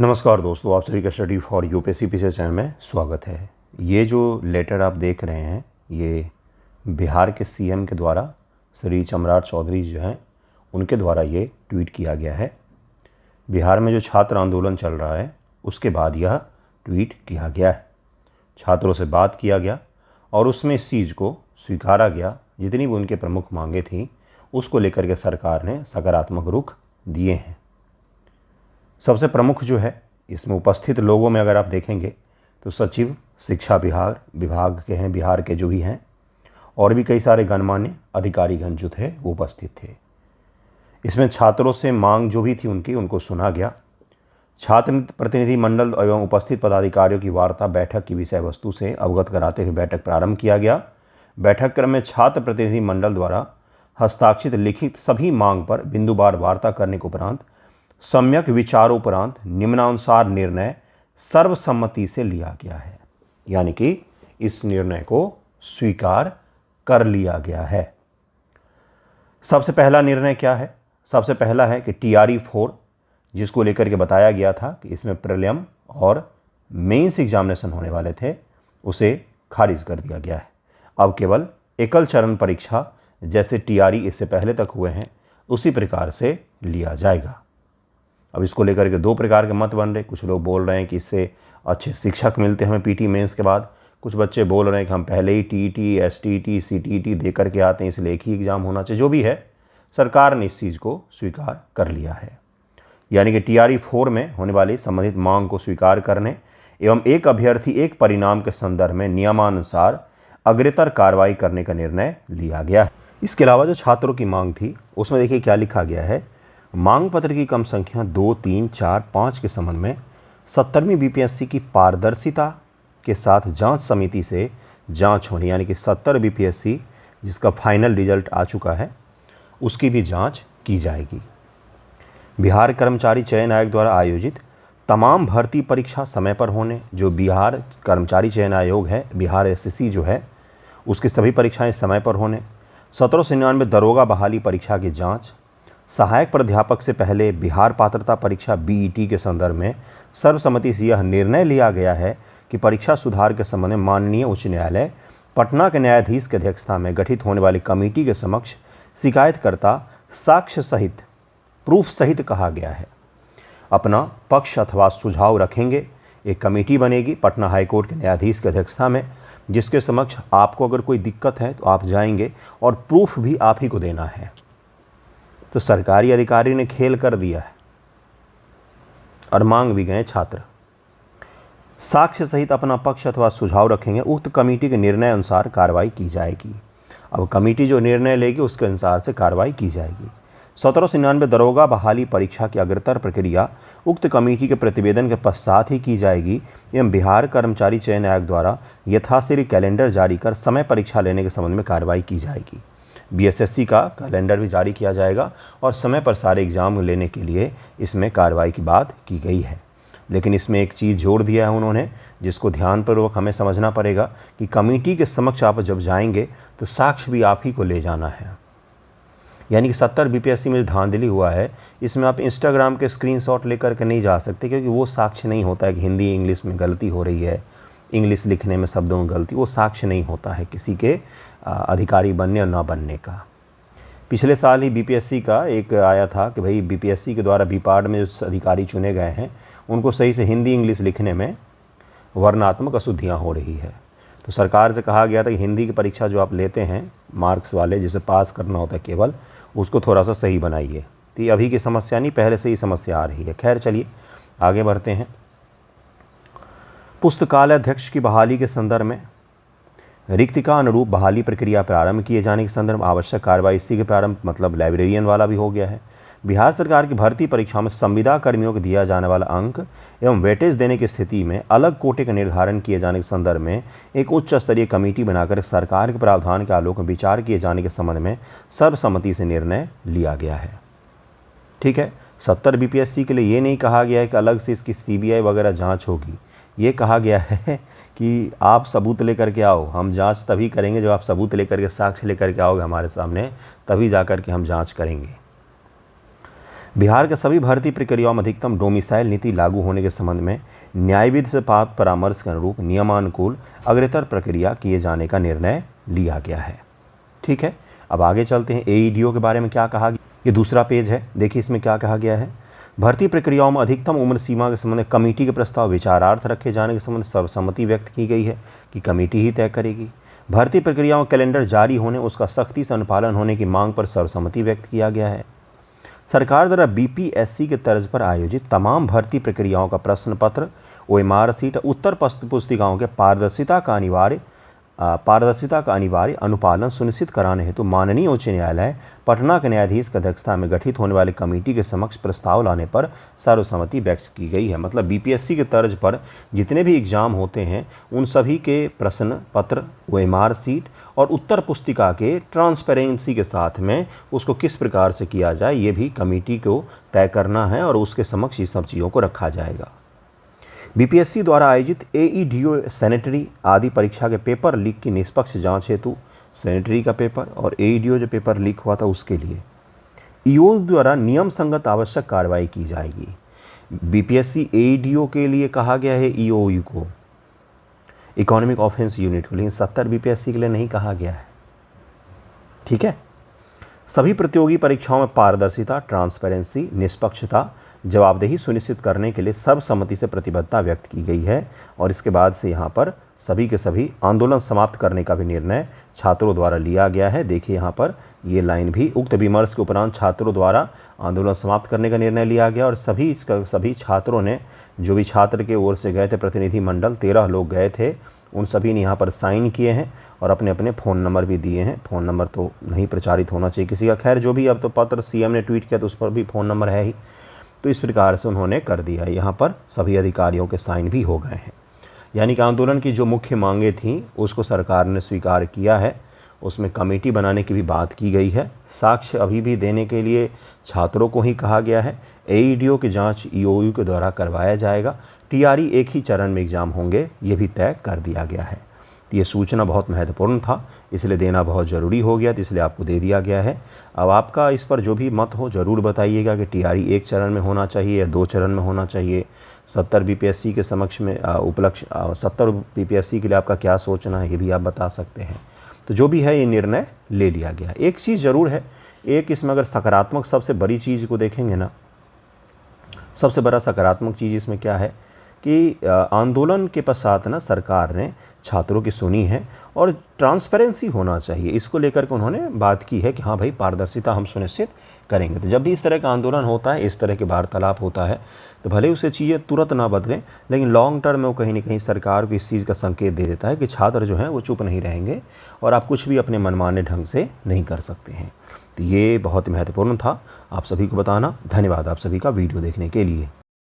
नमस्कार दोस्तों, आप सभी का study for UPSC PCS channel में स्वागत है। ये जो लेटर आप देख रहे हैं ये बिहार के सीएम के द्वारा श्री चमराट चौधरी जो हैं उनके द्वारा ये ट्वीट किया गया है। बिहार में जो छात्र आंदोलन चल रहा है उसके बाद यह ट्वीट किया गया है। छात्रों से बात किया गया और उसमें इस चीज़ को स्वीकारा गया, जितनी भी उनके प्रमुख मांगें थीं उसको लेकर के सरकार ने सकारात्मक रुख दिए हैं। सबसे प्रमुख जो है इसमें उपस्थित लोगों में अगर आप देखेंगे तो सचिव शिक्षा विभाग के हैं, बिहार के जो भी हैं, और भी कई सारे गणमान्य अधिकारीगण जो थे वो उपस्थित थे। इसमें छात्रों से मांग जो भी थी उनको सुना गया। छात्र प्रतिनिधि मंडल एवं उपस्थित पदाधिकारियों की वार्ता बैठक की विषय वस्तु से अवगत कराते हुए बैठक प्रारंभ किया गया। बैठक क्रम में छात्र प्रतिनिधि मंडल द्वारा हस्ताक्षरित लिखित सभी मांग पर बिंदुवार वार्ता करने के उपरांत सम्यक विचारोपरांत निम्नानुसार निर्णय सर्वसम्मति से लिया गया है, यानी कि इस निर्णय को स्वीकार कर लिया गया है। सबसे पहला निर्णय क्या है? सबसे पहला है कि TRE 4 जिसको लेकर के बताया गया था कि इसमें प्रीलिम और मेंस एग्जामिनेशन होने वाले थे, उसे खारिज कर दिया गया है। अब केवल एकल चरण परीक्षा जैसे TRE इससे पहले तक हुए हैं उसी प्रकार से लिया जाएगा। अब इसको लेकर के दो प्रकार के मत बन रहे। कुछ लोग बोल रहे हैं कि इससे अच्छे शिक्षक मिलते हैं हमें PT मेंस के बाद। कुछ बच्चे बोल रहे हैं कि हम पहले ही TET, STET, CTET दे करके आते हैं, इसलिए एक ही एग्ज़ाम होना चाहिए। जो भी है, सरकार ने इस चीज़ को स्वीकार कर लिया है, यानी कि TRE 4 में होने वाली संबंधित मांग को स्वीकार करने एवं एक अभ्यर्थी एक परिणाम के संदर्भ में नियमानुसार अग्रतर कार्रवाई करने का निर्णय लिया गया है। इसके अलावा जो छात्रों की मांग थी उसमें देखिए क्या लिखा गया है। मांग पत्र की क्रम संख्या 2, 3, 4, 5 के संबंध में 70वीं BPSC की पारदर्शिता के साथ जांच समिति से जांच होनी, यानी कि 70 BPSC जिसका फाइनल रिजल्ट आ चुका है उसकी भी जांच की जाएगी। बिहार कर्मचारी चयन आयोग द्वारा आयोजित तमाम भर्ती परीक्षा समय पर होने। जो बिहार कर्मचारी चयन आयोग है, बिहार SSC जो है, उसकी सभी परीक्षाएं समय पर होने। 1799 दरोगा बहाली परीक्षा की जाँच। सहायक प्राध्यापक से पहले बिहार पात्रता परीक्षा BET के संदर्भ में सर्वसम्मति से यह निर्णय लिया गया है कि परीक्षा सुधार के संबंध में माननीय उच्च न्यायालय पटना के न्यायाधीश की अध्यक्षता में गठित होने वाली कमेटी के समक्ष शिकायतकर्ता साक्ष्य सहित प्रूफ सहित कहा गया है अपना पक्ष अथवा सुझाव रखेंगे। एक कमेटी बनेगी पटना हाईकोर्ट के न्यायाधीश की अध्यक्षता में, जिसके समक्ष आपको अगर कोई दिक्कत है तो आप जाएंगे और प्रूफ भी आप ही को देना है। तो सरकारी अधिकारी ने खेल कर दिया है और मांग भी गए छात्र। साक्ष्य सहित अपना पक्ष अथवा सुझाव रखेंगे, उक्त कमेटी के निर्णय अनुसार कार्रवाई की जाएगी। अब कमेटी जो निर्णय लेगी उसके अनुसार से कार्रवाई की जाएगी। 1799 दरोगा बहाली परीक्षा की अग्रतर प्रक्रिया उक्त कमेटी के प्रतिवेदन के पश्चात ही की जाएगी एवं बिहार कर्मचारी चयन आयोग द्वारा यथाशीघ्र कैलेंडर जारी कर समय परीक्षा लेने के संबंध में कार्रवाई की जाएगी। BSSC का कैलेंडर भी जारी किया जाएगा और समय पर सारे एग्ज़ाम लेने के लिए इसमें कार्रवाई की बात की गई है। लेकिन इसमें एक चीज़ जोड़ दिया है उन्होंने, जिसको ध्यानपूर्वक हमें समझना पड़ेगा कि कमेटी के समक्ष आप जब जाएंगे तो साक्ष्य भी आप ही को ले जाना है। यानी कि 70 BPSC में जो धांधली हुआ है इसमें आप इंस्टाग्राम के स्क्रीनशॉट लेकर के नहीं जा सकते, क्योंकि वो साक्ष्य नहीं होता है कि हिंदी इंग्लिश में गलती हो रही है, इंग्लिश लिखने में शब्दों में गलती, वो साक्ष्य नहीं होता है किसी के अधिकारी बनने और ना बनने का। पिछले साल ही BPSC का एक आया था कि भाई BPSC के द्वारा बीपार्ड में जो अधिकारी चुने गए हैं उनको सही से हिंदी इंग्लिश लिखने में वर्णात्मक अशुद्धियाँ हो रही है। तो सरकार से कहा गया था कि हिंदी की परीक्षा जो आप लेते हैं मार्क्स वाले, जिसे पास करना होता है केवल, उसको थोड़ा सा सही बनाइए। तो ये अभी की समस्या नहीं, पहले से ही समस्या आ रही है। खैर चलिए आगे बढ़ते हैं। पुस्तकालय अध्यक्ष की बहाली के संदर्भ में रिक्तिका अनुरूप बहाली प्रक्रिया प्रारंभ किए जाने के संदर्भ में आवश्यक कार्रवाई इसी के प्रारंभ, मतलब लाइब्रेरियन वाला भी हो गया है। बिहार सरकार की भर्ती परीक्षा में संविदा कर्मियों को दिया जाने वाला अंक एवं वेटेज देने की स्थिति में अलग कोटे का निर्धारण किए जाने के संदर्भ में एक उच्च स्तरीय कमेटी बनाकर सरकार के प्रावधान के आलोक में विचार किए जाने के संबंध में सर्वसम्मति से निर्णय लिया गया है। ठीक है, 70 BPSC के लिए ये नहीं कहा गया है कि अलग से इसकी CBI वगैरह जाँच होगी। ये कहा गया है कि आप सबूत लेकर के आओ, हम जांच तभी करेंगे जब आप सबूत लेकर के, साक्ष्य लेकर के आओगे हमारे सामने, तभी जाकर के हम जांच करेंगे। बिहार के सभी भर्ती प्रक्रियाओं में अधिकतम डोमिसाइल नीति लागू होने के संबंध में न्यायविद से प्राप्त परामर्श के अनुरूप नियमानुकूल अग्रतर प्रक्रिया किए जाने का निर्णय लिया गया है। ठीक है, अब आगे चलते हैं। एईडीओ के बारे में क्या कहा गया, ये दूसरा पेज है। देखिए इसमें क्या कहा गया है। भर्ती प्रक्रियाओं में अधिकतम उम्र सीमा के संबंध में कमेटी के प्रस्ताव विचारार्थ रखे जाने के संबंध में सर्वसम्मति व्यक्त की गई है कि कमेटी ही तय करेगी। भर्ती प्रक्रियाओं कैलेंडर जारी होने उसका सख्ती से अनुपालन होने की मांग पर सर्वसम्मति व्यक्त किया गया है। सरकार द्वारा बीपीएससी के तर्ज पर आयोजित तमाम भर्ती प्रक्रियाओं का प्रश्न पत्र, ओएमआर सीट, उत्तर पुस्तिकाओं के पारदर्शिता का अनिवार्य अनुपालन सुनिश्चित कराने हेतु माननीय उच्च न्यायालय पटना के न्यायाधीश की अध्यक्षता में गठित होने वाली कमेटी के समक्ष प्रस्ताव लाने पर सर्वसम्मति व्यक्त की गई है। मतलब बीपीएससी के तर्ज पर जितने भी एग्जाम होते हैं उन सभी के प्रश्न पत्र, ओएमआर सीट और उत्तर पुस्तिका के ट्रांसपेरेंसी के साथ में उसको किस प्रकार से किया जाए ये भी कमेटी को तय करना है और उसके समक्ष ये सब चीज़ों को रखा जाएगा। बीपीएससी द्वारा आयोजित एईडीओ सैनिटरी आदि परीक्षा के पेपर लीक की निष्पक्ष जांच हेतु सैनिटरी का पेपर और एईडीओ जो पेपर लीक हुआ था उसके लिए ईओ द्वारा नियम संगत आवश्यक कार्रवाई की जाएगी। बीपीएससी एईडीओ के लिए कहा गया है ईओयू को, इकोनॉमिक ऑफेंस यूनिट को, लेकिन 70 बीपीएससी के लिए नहीं कहा गया है। ठीक है, सभी प्रतियोगी परीक्षाओं में पारदर्शिता, ट्रांसपेरेंसी, निष्पक्षता, जवाबदेही सुनिश्चित करने के लिए सर्वसम्मति से प्रतिबद्धता व्यक्त की गई है। और इसके बाद से यहाँ पर सभी के सभी आंदोलन समाप्त करने का भी निर्णय छात्रों द्वारा लिया गया है। देखिए यहाँ पर ये लाइन भी, उक्त विमर्श के उपरांत छात्रों द्वारा आंदोलन समाप्त करने का निर्णय लिया गया और सभी छात्रों ने, जो भी छात्र के ओर से गए थे प्रतिनिधि मंडल 13 लोग गए थे, उन सभी ने यहाँ पर साइन किए हैं और अपने अपने फ़ोन नंबर भी दिए हैं। फ़ोन नंबर तो नहीं प्रचारित होना चाहिए किसी का, खैर जो भी, अब तो पत्र सीएम ने ट्वीट किया तो उस पर भी फ़ोन नंबर है ही, तो इस प्रकार से उन्होंने कर दिया है। यहाँ पर सभी अधिकारियों के साइन भी हो गए हैं। यानी कि आंदोलन की जो मुख्य मांगें थीं उसको सरकार ने स्वीकार किया है। उसमें कमेटी बनाने की भी बात की गई है। साक्ष्य अभी भी देने के लिए छात्रों को ही कहा गया है। एईडीओ की जांच ईओयू के द्वारा करवाया जाएगा। टीआरई एक ही चरण में एग्ज़ाम होंगे, ये भी तय कर दिया गया है। तो ये सूचना बहुत महत्वपूर्ण था, इसलिए देना बहुत ज़रूरी हो गया, तो इसलिए आपको दे दिया गया है। अब आपका इस पर जो भी मत हो ज़रूर बताइएगा कि टीआरई एक चरण में होना चाहिए या 2 चरण में होना चाहिए। 70 बीपीएससी के समक्ष में 70 बीपीएससी के लिए आपका क्या सोचना है ये भी आप बता सकते हैं। तो जो भी है ये निर्णय ले लिया गया। एक चीज़ ज़रूर है, एक इसमें अगर सकारात्मक सबसे बड़ी चीज़ को देखेंगे ना, सबसे बड़ा सकारात्मक चीज़ इसमें क्या है कि आंदोलन के पश्चात ना सरकार ने छात्रों की सुनी है और ट्रांसपेरेंसी होना चाहिए, इसको लेकर के उन्होंने बात की है कि हाँ भाई पारदर्शिता हम सुनिश्चित करेंगे। तो जब भी इस तरह का आंदोलन होता है, इस तरह के वार्तालाप होता है, तो भले उसे चीज़ें तुरंत ना बदलें, लेकिन लॉन्ग टर्म में वो कहीं ना कहीं सरकार को इस चीज़ का संकेत दे देता है कि छात्र जो हैं वो चुप नहीं रहेंगे और आप कुछ भी अपने मनमाने ढंग से नहीं कर सकते हैं। तो ये बहुत महत्वपूर्ण था आप सभी को बताना। धन्यवाद आप सभी का वीडियो देखने के लिए।